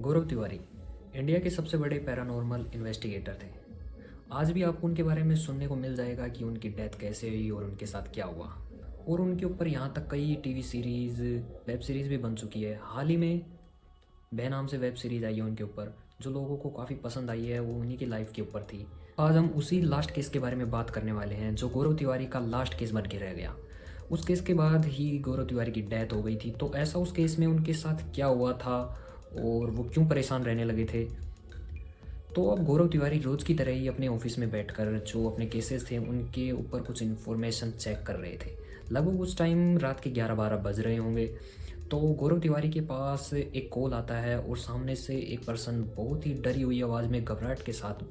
गौरव Tiwari India के सबसे बड़े पैरानॉर्मल इन्वेस्टिगेटर थे। आज भी आपको उनके बारे में सुनने को मिल जाएगा कि उनकी डेथ कैसे हुई और उनके साथ क्या हुआ। और उनके ऊपर यहाँ तक कई टीवी सीरीज़, वेब सीरीज़ भी बन चुकी है। हाल ही में बे नाम से वेब सीरीज़ आई है उनके ऊपर, जो लोगों को काफ़ी पसंद आई है। वो उन्हीं की लाइफ के ऊपर थी। आज हम उसी लास्ट केस के बारे में बात करने वाले हैं, जो गौरव तिवारी का लास्ट केस बन के रह गया। उस केस के बाद ही गौरव तिवारी की डेथ हो गई थी। तो ऐसा उस केस में उनके साथ क्या हुआ था और वो क्यों परेशान रहने लगे थे। तो अब गौरव तिवारी रोज़ की तरह ही अपने ऑफिस में बैठकर जो अपने केसेस थे उनके ऊपर कुछ इन्फॉर्मेशन चेक कर रहे थे। लगभग उस टाइम रात के 11-12 बज रहे होंगे। तो गौरव तिवारी के पास एक कॉल आता है और सामने से एक पर्सन बहुत ही डरी हुई आवाज़ में घबराहट के साथ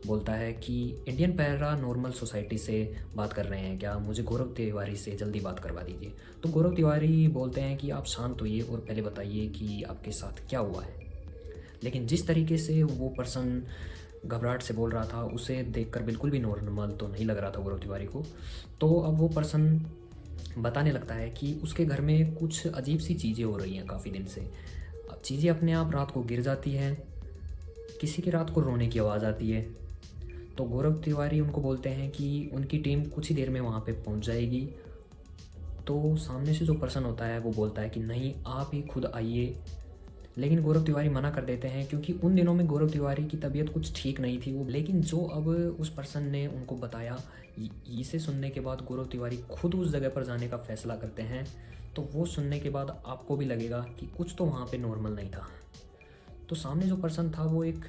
बोलता है कि इंडियन पैरा नॉर्मल सोसाइटी से बात कर रहे हैं क्या, मुझे गौरव तिवारी से जल्दी बात करवा दीजिए। तो गौरव तिवारी बोलते हैं कि आप शांत होइए और पहले बताइए कि आपके साथ क्या हुआ है। लेकिन जिस तरीके से वो पर्सन घबराहट से बोल रहा था, उसे देखकर बिल्कुल भी नॉर्मल तो नहीं लग रहा था गौरव तिवारी को। तो अब वो पर्सन बताने लगता है कि उसके घर में कुछ अजीब सी चीज़ें हो रही हैं काफ़ी दिन से। अब चीज़ें अपने आप रात को गिर जाती हैं, किसी की रात को रोने की आवाज़ आती है। तो गौरव तिवारी उनको बोलते हैं कि उनकी टीम कुछ ही देर में वहाँ पे पहुँच जाएगी। तो सामने से जो पर्सन होता है वो बोलता है कि नहीं, आप ही खुद आइए। लेकिन गौरव तिवारी मना कर देते हैं, क्योंकि उन दिनों में गौरव तिवारी की तबीयत कुछ ठीक नहीं थी। वो लेकिन जो अब उस पर्सन ने उनको बताया, इसे सुनने के बाद गौरव तिवारी खुद उस जगह पर जाने का फैसला करते हैं। तो वो सुनने के बाद आपको भी लगेगा कि कुछ तो वहाँ पे नॉर्मल नहीं था। तो सामने जो पर्सन था वो एक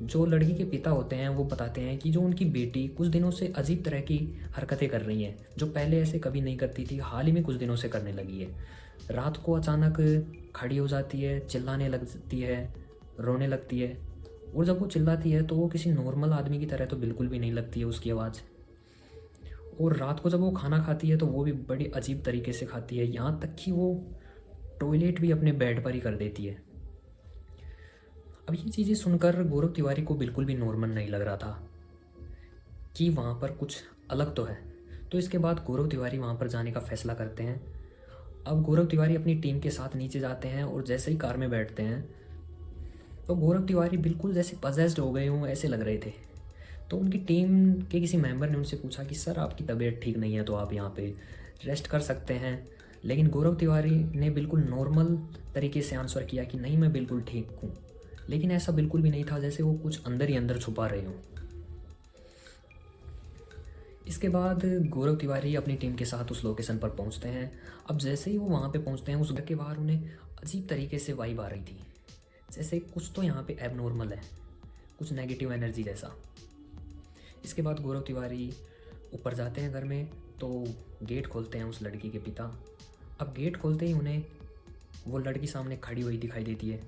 जो लड़की के पिता होते हैं, वो बताते हैं कि जो उनकी बेटी कुछ दिनों से अजीब तरह की हरकतें कर रही हैं, जो पहले ऐसे कभी नहीं करती थी, हाल ही में कुछ दिनों से करने लगी है। रात को अचानक खड़ी हो जाती है, चिल्लाने लगती है, रोने लगती है। और जब वो चिल्लाती है तो वो किसी नॉर्मल आदमी की तरह तो बिल्कुल भी नहीं लगती है उसकी आवाज़। और रात को जब वो खाना खाती है तो वो भी बड़ी अजीब तरीके से खाती है, यहाँ तक कि वो टॉयलेट भी अपने बेड पर ही कर देती है। अब ये चीज़ें सुनकर गौरव तिवारी को बिल्कुल भी नॉर्मल नहीं लग रहा था कि वहाँ पर कुछ अलग तो है। तो इसके बाद गौरव तिवारी वहाँ पर जाने का फैसला करते हैं। अब गौरव तिवारी अपनी टीम के साथ नीचे जाते हैं और जैसे ही कार में बैठते हैं तो गौरव तिवारी बिल्कुल जैसे पजेस्ड हो गए हों ऐसे लग रहे थे। तो उनकी टीम के किसी मेंबर ने उनसे पूछा कि सर, आपकी तबीयत ठीक नहीं है तो आप यहाँ पे रेस्ट कर सकते हैं। लेकिन गौरव तिवारी ने बिल्कुल नॉर्मल तरीके से आंसर किया कि नहीं, मैं बिल्कुल ठीक हूँ। लेकिन ऐसा बिल्कुल भी नहीं था, जैसे वो कुछ अंदर ही अंदर छुपा रहे हों। इसके बाद गौरव तिवारी अपनी टीम के साथ उस लोकेशन पर पहुंचते हैं। अब जैसे ही वो वहाँ पे पहुंचते हैं, उस घर के बाहर उन्हें अजीब तरीके से वाइब आ रही थी, जैसे कुछ तो यहाँ पे एबनॉर्मल है, कुछ नेगेटिव एनर्जी जैसा। इसके बाद गौरव तिवारी ऊपर जाते हैं घर में, तो गेट खोलते हैं उस लड़की के पिता। अब गेट खोलते ही उन्हें वो लड़की सामने खड़ी हुई दिखाई देती है,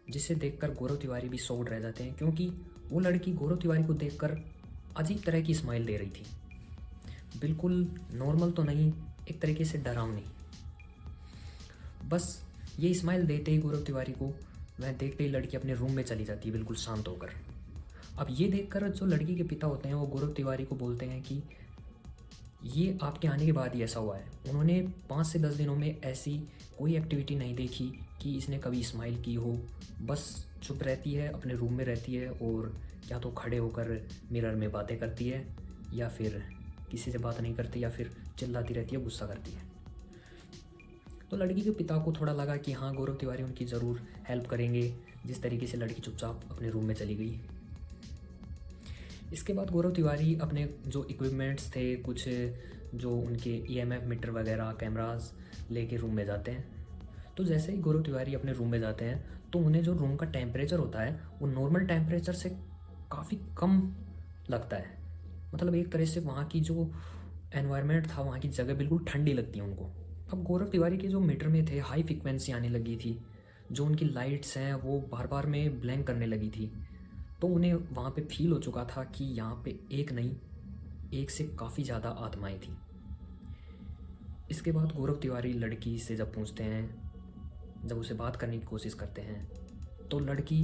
जिसे देखकर गौरव तिवारी भी शॉक्ड रह जाते हैं, क्योंकि वो लड़की गौरव तिवारी को देखकर अजीब तरह की स्माइल दे रही थी। बिल्कुल नॉर्मल तो नहीं, एक तरीके से डरावनी। बस ये स्माइल देते ही गौरव तिवारी को वह देखते ही लड़की अपने रूम में चली जाती है, बिल्कुल शांत होकर। अब ये देखकर जो लड़की के पिता होते हैं वो गौरव तिवारी को बोलते हैं कि ये आपके आने के बाद ही ऐसा हुआ है। उन्होंने 5 से 10 दिनों में ऐसी कोई एक्टिविटी नहीं देखी कि इसने कभी स्माइल की हो। बस चुप रहती है, अपने रूम में रहती है और या तो खड़े होकर मिरर में बातें करती है, या फिर किसी से बात नहीं करती, या फिर चिल्लाती रहती है, गुस्सा करती है। तो लड़की के पिता को थोड़ा लगा कि हाँ, गौरव तिवारी उनकी ज़रूर हेल्प करेंगे, जिस तरीके से लड़की चुपचाप अपने रूम में चली गई। इसके बाद गौरव तिवारी अपने जो इक्विपमेंट्स थे, कुछ जो उनके ईएमएफ मीटर वगैरह, कैमरास लेके रूम में जाते हैं। तो जैसे ही गौरव तिवारी अपने रूम में जाते हैं तो उन्हें जो रूम का टेम्परेचर होता है वो नॉर्मल टेम्परेचर से काफ़ी कम लगता है। मतलब एक तरह से वहाँ की जो एनवायरनमेंट था, वहाँ की जगह बिल्कुल ठंडी लगती है उनको। अब गौरव तिवारी के जो मीटर में थे हाई फ्रिक्वेंसी आने लगी थी, जो उनकी लाइट्स हैं वो बार बार में ब्लैंक करने लगी थी। तो उन्हें वहाँ पे फील हो चुका था कि यहाँ पे एक नहीं, एक से काफ़ी ज़्यादा आत्माएं थी। इसके बाद गौरव तिवारी लड़की से जब पूछते हैं, जब उसे बात करने की कोशिश करते हैं, तो लड़की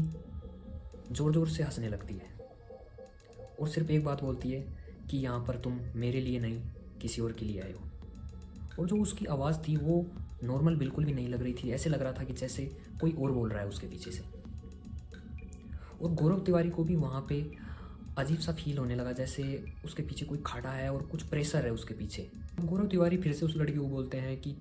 ज़ोर ज़ोर से हंसने लगती है और सिर्फ एक बात बोलती है कि यहाँ पर तुम मेरे लिए नहीं, किसी और के लिए आए हो। और जो उसकी आवाज़ थी वो नॉर्मल बिल्कुल भी नहीं लग रही थी। ऐसे लग रहा था कि जैसे कोई और बोल रहा है उसके पीछे से। और गौरव तिवारी को भी वहाँ पे अजीब सा फील होने लगा, जैसे उसके पीछे कोई खड़ा है और कुछ प्रेशर है उसके पीछे। गौरव तिवारी फिर से उस लड़की को बोलते हैं कि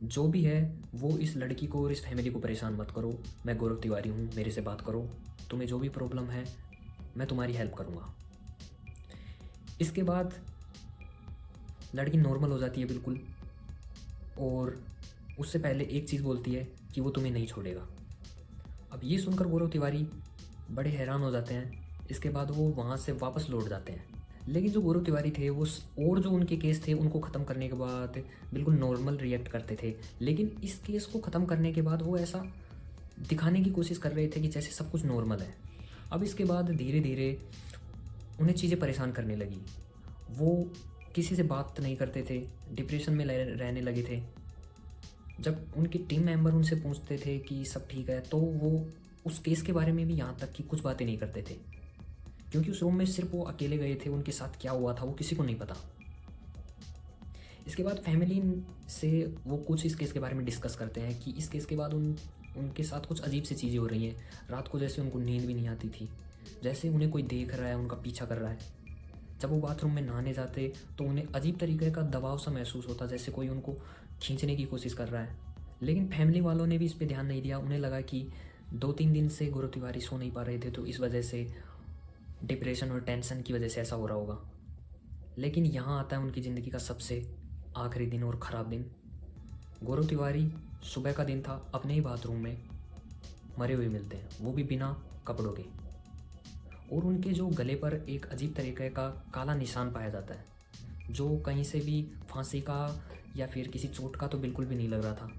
जो भी है वो इस लड़की को और इस फैमिली को परेशान मत करो, मैं गौरव तिवारी हूँ, मेरे से बात करो, तुम्हें जो भी प्रॉब्लम है मैं तुम्हारी हेल्प करूँगा। इसके बाद लड़की नॉर्मल हो जाती है बिल्कुल, और उससे पहले एक चीज़ बोलती है कि वो तुम्हें नहीं छोड़ेगा। अब ये सुनकर गौरव तिवारी बड़े हैरान हो जाते हैं। इसके बाद वो वहाँ से वापस लौट जाते हैं। लेकिन जो गौरव तिवारी थे वो और जो उनके केस थे उनको ख़त्म करने के बाद बिल्कुल नॉर्मल रिएक्ट करते थे। लेकिन इस केस को ख़त्म करने के बाद वो ऐसा दिखाने की कोशिश कर रहे थे कि जैसे सब कुछ नॉर्मल है। अब इसके बाद धीरे धीरे उन्हें चीज़ें परेशान करने लगी। वो किसी से बात नहीं करते थे, डिप्रेशन में रहने लगे थे। जब उनके टीम मेंबर उनसे पूछते थे कि सब ठीक है, तो वो उस केस के बारे में भी यहाँ तक कि कुछ बातें नहीं करते थे, क्योंकि उस रूम में सिर्फ वो अकेले गए थे। उनके साथ क्या हुआ था वो किसी को नहीं पता। इसके बाद फैमिली से वो कुछ इस केस के बारे में डिस्कस करते हैं कि इस केस के बाद उनके साथ कुछ अजीब सी चीज़ें हो रही हैं। रात को जैसे उनको नींद भी नहीं आती थी, जैसे उन्हें कोई देख रहा है, उनका पीछा कर रहा है। जब वो बाथरूम में नहाने जाते तो उन्हें अजीब तरीके का दबाव सा महसूस होता, जैसे कोई उनको खींचने की कोशिश कर रहा है। लेकिन फैमिली वालों ने भी इस पर ध्यान नहीं दिया। उन्हें लगा कि 2-3 दिन से गौरव तिवारी सो नहीं पा रहे थे, तो इस वजह से डिप्रेशन और टेंशन की वजह से ऐसा हो रहा होगा। लेकिन यहाँ आता है उनकी ज़िंदगी का सबसे आखिरी दिन और ख़राब दिन। गौरव तिवारी सुबह का दिन था, अपने ही बाथरूम में मरे हुए मिलते हैं, वो भी बिना कपड़ों के। और उनके जो गले पर एक अजीब तरीके का काला निशान पाया जाता है, जो कहीं से भी फांसी का या फिर किसी चोट का तो बिल्कुल भी नहीं लग रहा था।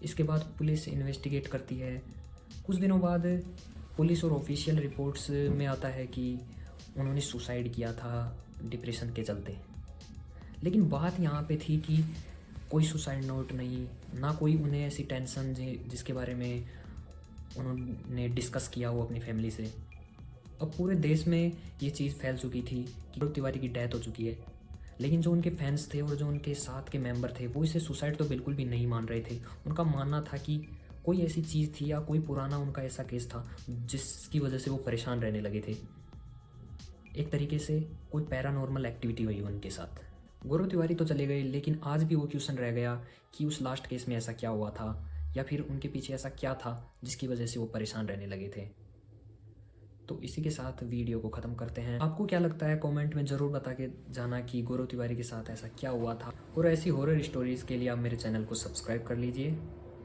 इसके बाद पुलिस इन्वेस्टिगेट करती है। कुछ दिनों बाद पुलिस और ऑफिशियल रिपोर्ट्स में आता है कि उन्होंने सुसाइड किया था डिप्रेशन के चलते। लेकिन बात यहाँ पे थी कि कोई सुसाइड नोट नहीं, ना कोई उन्हें ऐसी टेंशन जिसके बारे में उन्होंने डिस्कस किया हो अपनी फैमिली से। अब पूरे देश में ये चीज़ फैल चुकी थी कि गौरव तिवारी की डेथ हो चुकी है। लेकिन जो उनके फैंस थे और जो उनके साथ के मेंबर थे वो इसे सुसाइड तो बिल्कुल भी नहीं मान रहे थे। उनका मानना था कि कोई ऐसी चीज़ थी या कोई पुराना उनका ऐसा केस था जिसकी वजह से वो परेशान रहने लगे थे। एक तरीके से कोई पैरानॉर्मल एक्टिविटी हुई उनके साथ। गौरव तिवारी तो चले गए, लेकिन आज भी वो क्वेश्चन रह गया कि उस लास्ट केस में ऐसा क्या हुआ था, या फिर उनके पीछे ऐसा क्या था जिसकी वजह से वो परेशान रहने लगे थे। तो इसी के साथ वीडियो को ख़त्म करते हैं। आपको क्या लगता है कमेंट में ज़रूर बता के जाना कि गौरव तिवारी के साथ ऐसा क्या हुआ था। और ऐसी हॉरर स्टोरीज़ के लिए आप मेरे चैनल को सब्सक्राइब कर लीजिए।